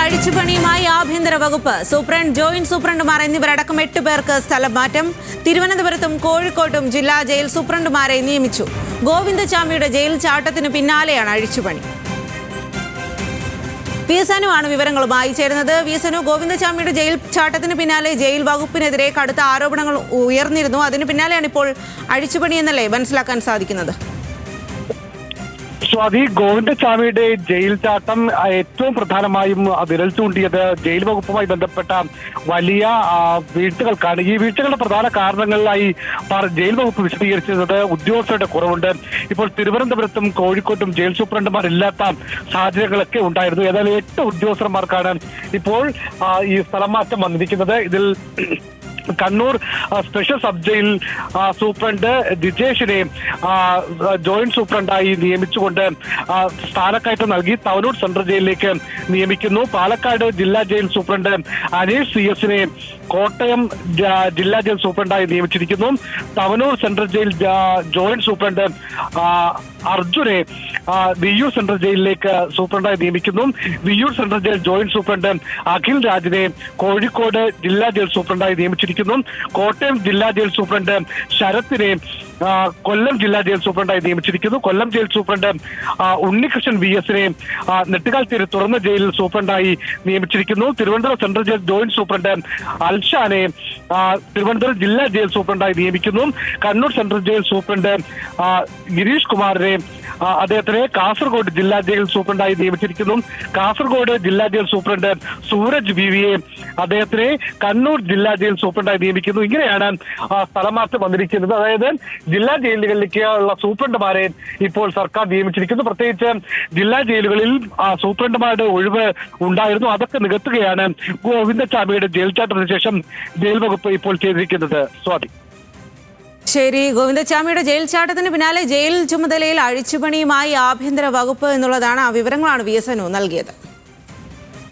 അഴിച്ചുപണിയുമായി ആഭ്യന്തര വകുപ്പ്. Superintendent, joint സൂപ്രണ്ടുമാർ എന്നിവരടക്കം 8 പേർക്ക് സ്ഥലം മാറ്റം. തിരുവനന്തപുരത്തും കോഴിക്കോട്ടും ജില്ലാ ജയിൽ സൂപ്രണ്ടുമാരെ നിയമിച്ചു. ഗോവിന്ദചാമിയുടെ ജയിൽ ചാട്ടത്തിന് പിന്നാലെയാണ് അഴിച്ചുപണി. വിഎസ്എനു ആണ് വിവരങ്ങളുമായി ചേരുന്നത്. വിഎസ്എനു, ഗോവിന്ദചാമിയുടെ ജയിൽ ചാട്ടത്തിന് പിന്നാലെ ജയിൽ വകുപ്പിനെതിരെ കടുത്ത ആരോപണങ്ങൾ ഉയർന്നിരുന്നു. അതിന് പിന്നാലെയാണ് ഇപ്പോൾ അഴിച്ചുപണി എന്നല്ലേ മനസ്സിലാക്കാൻ സാധിക്കുന്നത്? സ്വാതി, ഗോവിന്ദചാമിയുടെ ജയിൽ ചാട്ടം ഏറ്റവും പ്രധാനമായും വിരൽ ചൂണ്ടിയത് ജയിൽ വകുപ്പുമായി ബന്ധപ്പെട്ട വലിയ വീഴ്ചകൾക്കാണ്. ഈ വീഴ്ചകളുടെ പ്രധാന കാരണങ്ങളിലായി ജയിൽ വകുപ്പ് വിശദീകരിച്ചത് ഉദ്യോഗസ്ഥരുടെ കുറവുണ്ട്. ഇപ്പോൾ തിരുവനന്തപുരത്തും കോഴിക്കോട്ടും ജയിൽ സൂപ്രണ്ടുമാരില്ലാത്ത സാഹചര്യങ്ങളൊക്കെ ഉണ്ടായിരുന്നു. ഏതായാലും 8 ഉദ്യോഗസ്ഥന്മാർക്കാണ് ഇപ്പോൾ ഈ സ്ഥലം മാറ്റം വന്നിരിക്കുന്നത്. ഇതിൽ Kannur special sub jail superintendent ജിജേഷിനെ ജോയിന്റ് സൂപ്രണ്ടായി നിയമിച്ചുകൊണ്ട് സ്ഥാനക്കയറ്റം നൽകി തവനൂർ സെൻട്രൽ ജയിലിലേക്ക് നിയമിക്കുന്നു. പാലക്കാട് ജില്ലാ ജയിൽ സൂപ്രണ്ട് അനീഷ് CS-നെ കോട്ടയം ജില്ലാ ജയിൽ സൂപ്രണ്ടായി നിയമിച്ചിരിക്കുന്നു. Thavanur central jail joint superintendent അർജുനെ വിയ്യൂർ സെൻട്രൽ ജയിലിലേക്ക് സൂപ്രണ്ടായി നിയമിക്കുന്നു. Viyyur central jail joint superintendent Akhil രാജിനെ കോഴിക്കോട് ജില്ലാ ജയിൽ സൂപ്രണ്ടായി നിയമിച്ചിരിക്കുന്നു. കോട്ടയം ജില്ലാ ജയിൽ സൂപ്രണ്ട് ശരത്തിനെ കൊല്ലം ജില്ലാ ജയിൽ സൂപ്രണ്ടായി നിയമിച്ചിരിക്കുന്നു. കൊല്ലം ജയിൽ സൂപ്രണ്ട് ഉണ്ണികൃഷ്ണൻ VS-നെ നെട്ടുകാൽത്തേരി തുറന്ന ജയിലിൽ സൂപ്രണ്ടായി നിയമിച്ചിരിക്കുന്നു. Thiruvananthapuram central jail joint superintendent അൽഷാനെ തിരുവനന്തപുരം ജില്ലാ ജയിൽ സൂപ്രണ്ടായി നിയമിക്കുന്നു. Kannur central jail superintendent Girish കുമാറിനെ അദ്ദേഹത്തിനെ കാസർഗോഡ് ജില്ലാ ജയിൽ സൂപ്രണ്ടായി നിയമിച്ചിരിക്കുന്നു. കാസർഗോഡ് ജില്ലാ ജയിൽ സൂപ്രണ്ട് സൂരജ് BVയെ അദ്ദേഹത്തിനെ കണ്ണൂർ ജില്ലാ ജയിൽ സൂപ്രണ്ടായി നിയമിക്കുന്നു. ഇങ്ങനെയാണ് സ്ഥലമാറ്റം വന്നിരിക്കുന്നത്. അതായത് ജില്ലാ ജയിലുകളിലേക്ക് ഉള്ള സൂപ്രണ്ടുമാരെ ഇപ്പോൾ സർക്കാർ നിയമിച്ചിരിക്കുന്നു. പ്രത്യേകിച്ച് ജില്ലാ ജയിലുകളിൽ സൂപ്രണ്ടുമാരുടെ ഒഴിവ് ഉണ്ടായിരുന്നു. അതൊക്കെ നികത്തുകയാണ് ഗോവിന്ദചാമിയുടെ ജയിൽ ചാട്ടത്തിന് ശേഷം ജയിൽ വകുപ്പ് ഇപ്പോൾ ചെയ്തിരിക്കുന്നത്. സ്വാതി. ശരി, ഗോവിന്ദചാമിയുടെ ജയിൽ ചാട്ടത്തിന് പിന്നാലെ ജയിൽ ചുമതലയിൽ അഴിച്ചുപണിയുമായി ആഭ്യന്തര വകുപ്പ് എന്നുള്ളതാണ്. ആ വിവരങ്ങളാണ് വിഎസ്എനു നൽകിയത്.